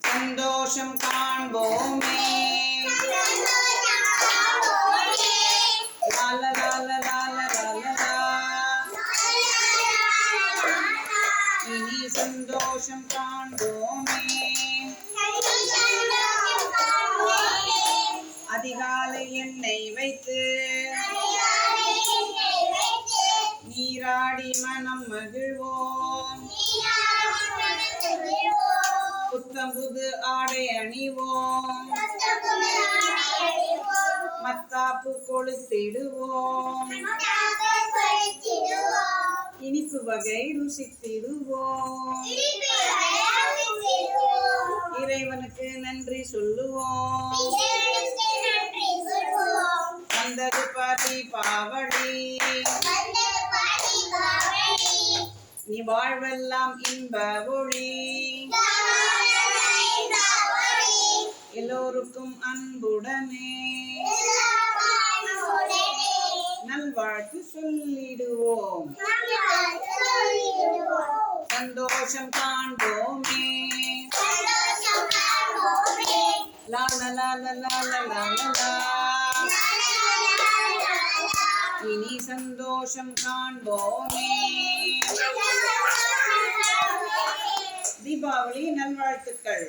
சந்தோஷம் காண்போமே. லால லால லால லாலலா. இனி சந்தோஷம் காண்போமே. அதிகாலை எண்ணெய் வைத்து நீராடி மனம் மகிழ்வோம். புத்தம் புது ஆடை அணிவோம். மத்தாப்பு கொளுத்திடுவோம். இனிப்பு வகை ருசித்திடுவோம். இறைவனுக்கு நன்றி சொல்லுவோம். வந்தது தீபாவளி, நீ வாழ்வெல்லாம் இன்ப ஒளி. எல்லோருக்கும் அன்புடனே நல்வாழ்த்து சொல்லிடுவோம். சந்தோஷம் காண்போமே. லால லால லால லாலலா. இனி சந்தோஷம் காண்போமே. தீபாவளி நல்வாழ்த்துக்கள்.